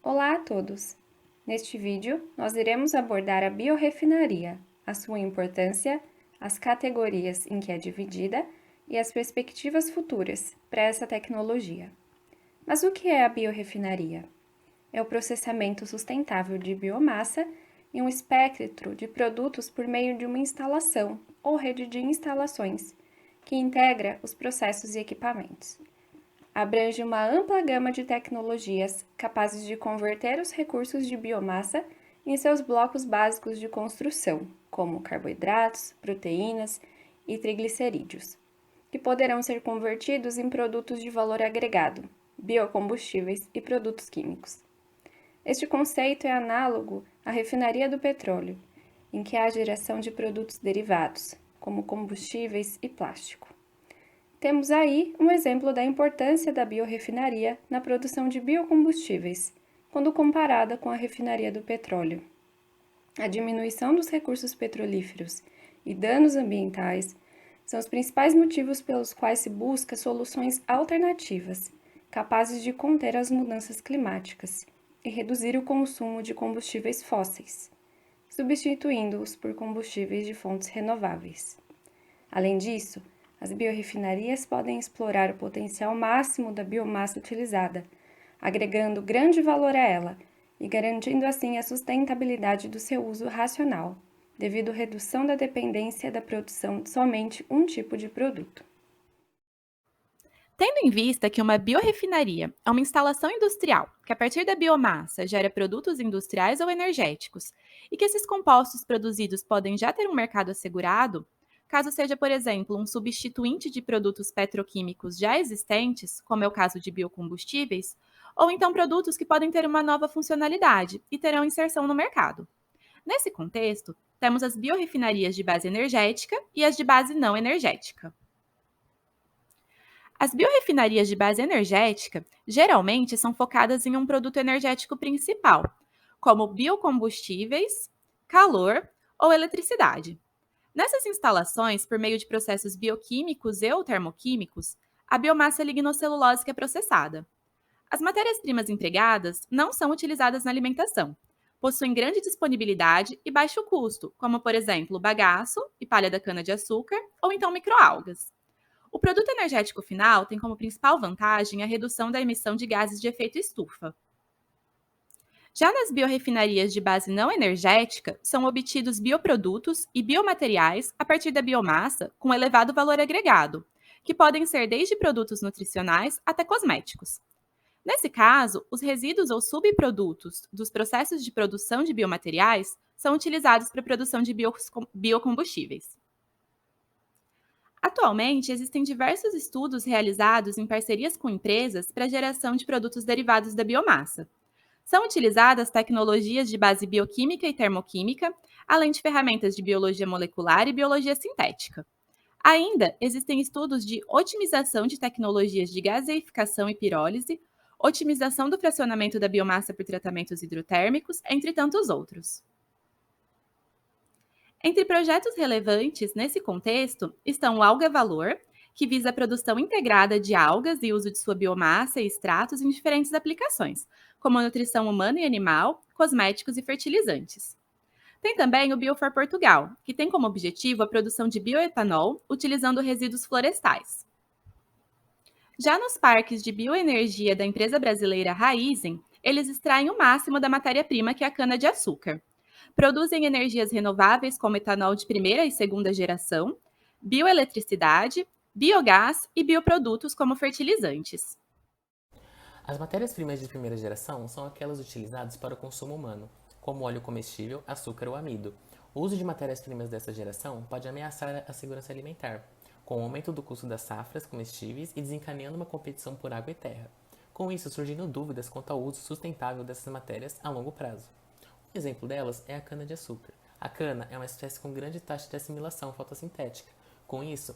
Olá a todos! Neste vídeo, nós iremos abordar a biorefinaria, a sua importância, as categorias em que é dividida e as perspectivas futuras para essa tecnologia. Mas o que é a biorefinaria? É o processamento sustentável de biomassa em um espectro de produtos por meio de uma instalação ou rede de instalações, que integra os processos e equipamentos. Abrange uma ampla gama de tecnologias capazes de converter os recursos de biomassa em seus blocos básicos de construção, como carboidratos, proteínas e triglicerídeos, que poderão ser convertidos em produtos de valor agregado, biocombustíveis e produtos químicos. Este conceito é análogo à refinaria do petróleo, em que há a geração de produtos derivados, como combustíveis e plástico. Temos aí um exemplo da importância da biorefinaria na produção de biocombustíveis, quando comparada com a refinaria do petróleo. A diminuição dos recursos petrolíferos e danos ambientais são os principais motivos pelos quais se busca soluções alternativas, capazes de conter as mudanças climáticas e reduzir o consumo de combustíveis fósseis, substituindo-os por combustíveis de fontes renováveis. Além disso, as biorefinarias podem explorar o potencial máximo da biomassa utilizada, agregando grande valor a ela e garantindo assim a sustentabilidade do seu uso racional, devido à redução da dependência da produção de somente um tipo de produto. Tendo em vista que uma biorefinaria é uma instalação industrial que, a partir da biomassa, gera produtos industriais ou energéticos, e que esses compostos produzidos podem já ter um mercado assegurado, caso seja, por exemplo, um substituinte de produtos petroquímicos já existentes, como é o caso de biocombustíveis, ou então produtos que podem ter uma nova funcionalidade e terão inserção no mercado. Nesse contexto, temos as biorefinarias de base energética e as de base não energética. As biorefinarias de base energética geralmente são focadas em um produto energético principal, como biocombustíveis, calor ou eletricidade. Nessas instalações, por meio de processos bioquímicos e ou termoquímicos, a biomassa lignocelulósica é processada. As matérias-primas empregadas não são utilizadas na alimentação. Possuem grande disponibilidade e baixo custo, como, por exemplo, bagaço e palha da cana-de-açúcar ou então microalgas. O produto energético final tem como principal vantagem a redução da emissão de gases de efeito estufa. Já nas biorefinarias de base não energética, são obtidos bioprodutos e biomateriais a partir da biomassa com elevado valor agregado, que podem ser desde produtos nutricionais até cosméticos. Nesse caso, os resíduos ou subprodutos dos processos de produção de biomateriais são utilizados para a produção de biocombustíveis. Atualmente, existem diversos estudos realizados em parcerias com empresas para a geração de produtos derivados da biomassa. São utilizadas tecnologias de base bioquímica e termoquímica, além de ferramentas de biologia molecular e biologia sintética. Ainda existem estudos de otimização de tecnologias de gaseificação e pirólise, otimização do fracionamento da biomassa por tratamentos hidrotérmicos, entre tantos outros. Entre projetos relevantes nesse contexto estão o Alga Valor, que visa a produção integrada de algas e uso de sua biomassa e extratos em diferentes aplicações, como nutrição humana e animal, cosméticos e fertilizantes. Tem também o Biofor Portugal, que tem como objetivo a produção de bioetanol utilizando resíduos florestais. Já nos parques de bioenergia da empresa brasileira Raizen, eles extraem o máximo da matéria-prima que é a cana-de-açúcar. Produzem energias renováveis como etanol de primeira e segunda geração, bioeletricidade, biogás e bioprodutos como fertilizantes. As matérias-primas de primeira geração são aquelas utilizadas para o consumo humano, como óleo comestível, açúcar ou amido. O uso de matérias-primas dessa geração pode ameaçar a segurança alimentar, com o aumento do custo das safras comestíveis e desencadeando uma competição por água e terra. Com isso, surgindo dúvidas quanto ao uso sustentável dessas matérias a longo prazo. Um exemplo delas é a cana-de-açúcar. A cana é uma espécie com grande taxa de assimilação fotossintética. Com isso,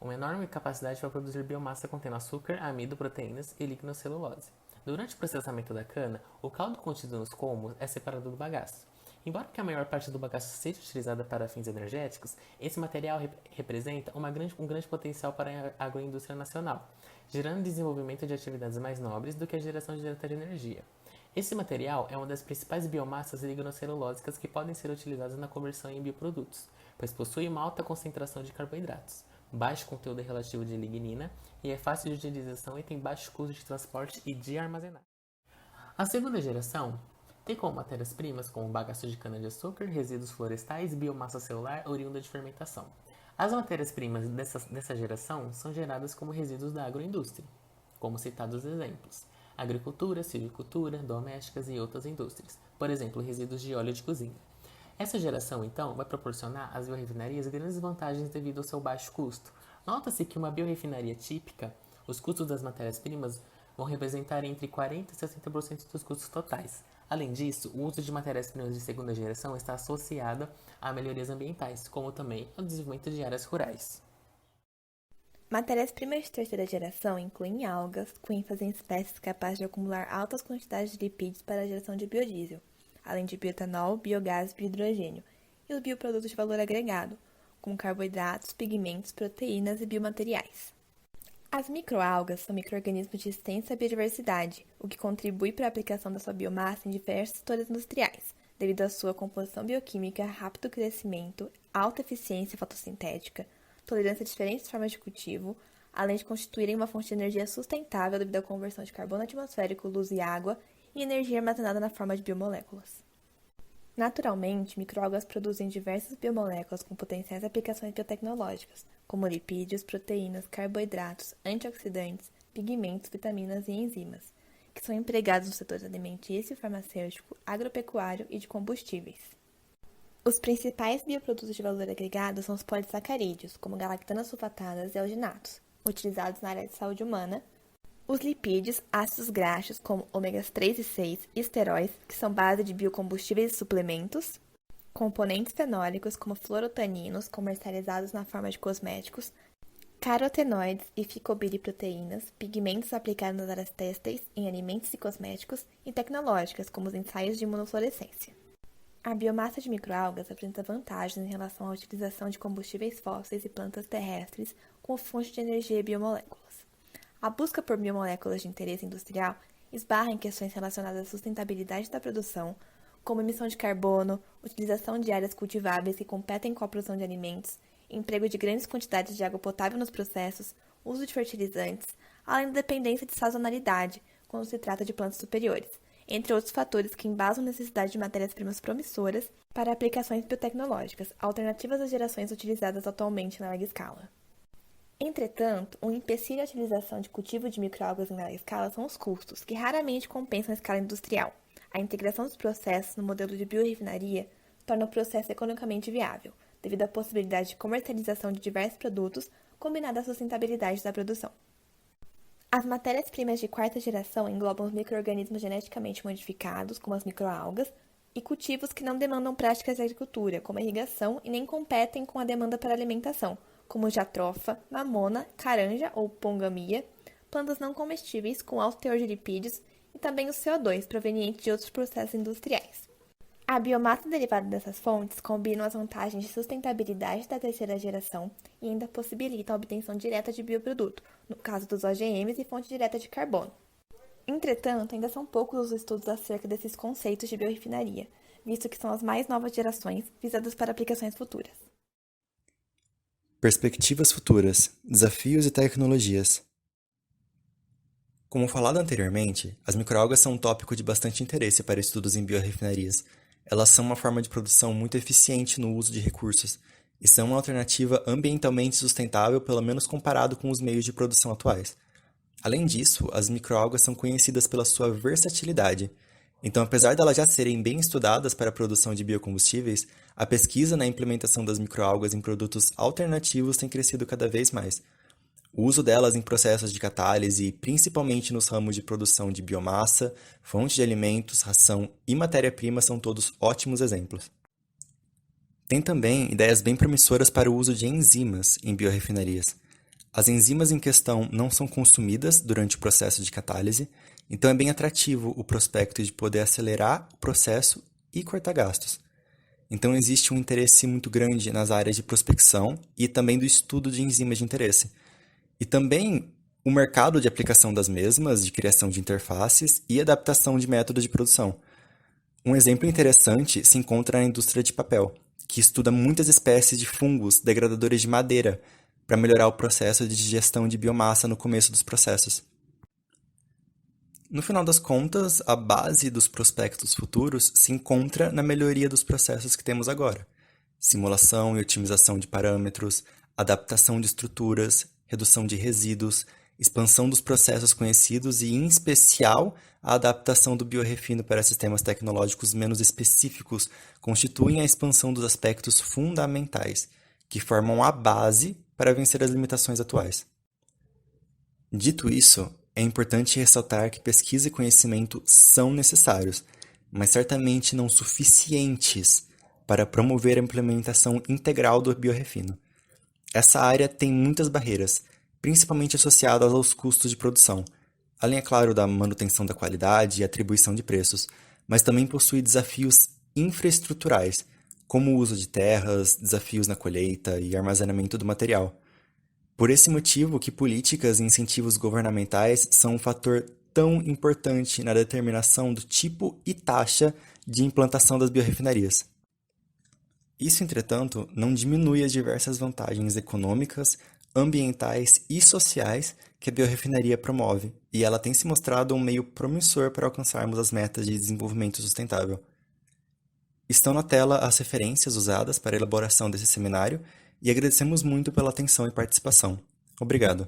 uma enorme capacidade para produzir biomassa contendo açúcar, amido, proteínas e lignocelulose. Durante o processamento da cana, o caldo contido nos colmos é separado do bagaço. Embora que a maior parte do bagaço seja utilizada para fins energéticos, esse material representa um grande potencial para a agroindústria nacional, gerando desenvolvimento de atividades mais nobres do que a geração direta de energia. Esse material é uma das principais biomassas lignocelulósicas que podem ser utilizadas na conversão em bioprodutos, pois possui uma alta concentração de carboidratos, baixo conteúdo relativo de lignina e é fácil de utilização e tem baixo custo de transporte e de armazenagem. A segunda geração tem como matérias-primas como bagaço de cana-de-açúcar, resíduos florestais e biomassa celular oriunda de fermentação. As matérias-primas dessa geração são geradas como resíduos da agroindústria, como citados exemplos: agricultura, silvicultura, domésticas e outras indústrias, por exemplo, resíduos de óleo de cozinha. Essa geração, então, vai proporcionar às biorefinarias grandes vantagens devido ao seu baixo custo. Nota-se que uma biorefinaria típica, os custos das matérias-primas vão representar entre 40% e 60% dos custos totais. Além disso, o uso de matérias-primas de segunda geração está associado a melhorias ambientais, como também ao desenvolvimento de áreas rurais. Matérias-primas de terceira geração incluem algas, com ênfase em espécies capazes de acumular altas quantidades de lipídios para a geração de biodiesel, além de bioetanol, biogás e biohidrogênio, e os bioprodutos de valor agregado, como carboidratos, pigmentos, proteínas e biomateriais. As microalgas são micro-organismos de extensa biodiversidade, o que contribui para a aplicação da sua biomassa em diversos setores industriais, devido à sua composição bioquímica, rápido crescimento, alta eficiência fotossintética, tolerância a diferentes formas de cultivo, além de constituírem uma fonte de energia sustentável devido à conversão de carbono atmosférico, luz e água, e energia armazenada na forma de biomoléculas. Naturalmente, microalgas produzem diversas biomoléculas com potenciais aplicações biotecnológicas, como lipídios, proteínas, carboidratos, antioxidantes, pigmentos, vitaminas e enzimas, que são empregados nos setores alimentício, farmacêutico, agropecuário e de combustíveis. Os principais bioprodutos de valor agregado são os polissacarídeos, como galactanas sulfatadas e alginatos, utilizados na área de saúde humana, os lipídios, ácidos graxos, como ômegas 3 e 6, e esteróis, que são base de biocombustíveis e suplementos, componentes fenólicos, como fluorotaninos, comercializados na forma de cosméticos, carotenoides e ficobiriproteínas, pigmentos aplicados nas áreas têxteis, em alimentos e cosméticos, e tecnológicas, como os ensaios de imunofluorescência. A biomassa de microalgas apresenta vantagens em relação à utilização de combustíveis fósseis e plantas terrestres como fonte de energia e biomoléculas. A busca por biomoléculas de interesse industrial esbarra em questões relacionadas à sustentabilidade da produção, como emissão de carbono, utilização de áreas cultiváveis que competem com a produção de alimentos, emprego de grandes quantidades de água potável nos processos, uso de fertilizantes, além da dependência de sazonalidade, quando se trata de plantas superiores, entre outros fatores que embasam a necessidade de matérias-primas promissoras para aplicações biotecnológicas, alternativas às gerações utilizadas atualmente na larga escala. Entretanto, um empecilho à utilização de cultivo de microalgas em larga escala são os custos, que raramente compensam a escala industrial. A integração dos processos no modelo de biorefinaria torna o processo economicamente viável, devido à possibilidade de comercialização de diversos produtos combinada à sustentabilidade da produção. As matérias-primas de quarta geração englobam os micro-organismos geneticamente modificados, como as microalgas, e cultivos que não demandam práticas de agricultura, como a irrigação, e nem competem com a demanda para alimentação, como jatropha, mamona, caranja ou pongamia, plantas não comestíveis com alto teor de lipídios e também o CO2 proveniente de outros processos industriais. A biomassa derivada dessas fontes combina as vantagens de sustentabilidade da terceira geração e ainda possibilita a obtenção direta de bioproduto, no caso dos OGMs e fonte direta de carbono. Entretanto, ainda são poucos os estudos acerca desses conceitos de biorefinaria, visto que são as mais novas gerações visadas para aplicações futuras. Perspectivas futuras, desafios e tecnologias. Como falado anteriormente, as microalgas são um tópico de bastante interesse para estudos em biorrefinarias. Elas são uma forma de produção muito eficiente no uso de recursos e são uma alternativa ambientalmente sustentável, pelo menos comparado com os meios de produção atuais. Além disso, as microalgas são conhecidas pela sua versatilidade. Então, apesar de elas já serem bem estudadas para a produção de biocombustíveis, a pesquisa na implementação das microalgas em produtos alternativos tem crescido cada vez mais. O uso delas em processos de catálise, principalmente nos ramos de produção de biomassa, fonte de alimentos, ração e matéria-prima são todos ótimos exemplos. Tem também ideias bem promissoras para o uso de enzimas em biorrefinarias. As enzimas em questão não são consumidas durante o processo de catálise, então é bem atrativo o prospecto de poder acelerar o processo e cortar gastos. Então existe um interesse muito grande nas áreas de prospecção e também do estudo de enzimas de interesse. E também o mercado de aplicação das mesmas, de criação de interfaces e adaptação de métodos de produção. Um exemplo interessante se encontra na indústria de papel, que estuda muitas espécies de fungos degradadores de madeira para melhorar o processo de digestão de biomassa no começo dos processos. No final das contas, a base dos prospectos futuros se encontra na melhoria dos processos que temos agora: simulação e otimização de parâmetros, adaptação de estruturas, redução de resíduos, expansão dos processos conhecidos e, em especial, a adaptação do biorefino para sistemas tecnológicos menos específicos constituem a expansão dos aspectos fundamentais, que formam a base para vencer as limitações atuais. Dito isso, é importante ressaltar que pesquisa e conhecimento são necessários, mas certamente não suficientes para promover a implementação integral do biorefino. Essa área tem muitas barreiras, principalmente associadas aos custos de produção, além, é claro, da manutenção da qualidade e atribuição de preços, mas também possui desafios infraestruturais, como o uso de terras, desafios na colheita e armazenamento do material. Por esse motivo que políticas e incentivos governamentais são um fator tão importante na determinação do tipo e taxa de implantação das biorrefinarias. Isso, entretanto, não diminui as diversas vantagens econômicas, ambientais e sociais que a biorrefinaria promove, e ela tem se mostrado um meio promissor para alcançarmos as metas de desenvolvimento sustentável. Estão na tela as referências usadas para a elaboração desse seminário e agradecemos muito pela atenção e participação. Obrigado.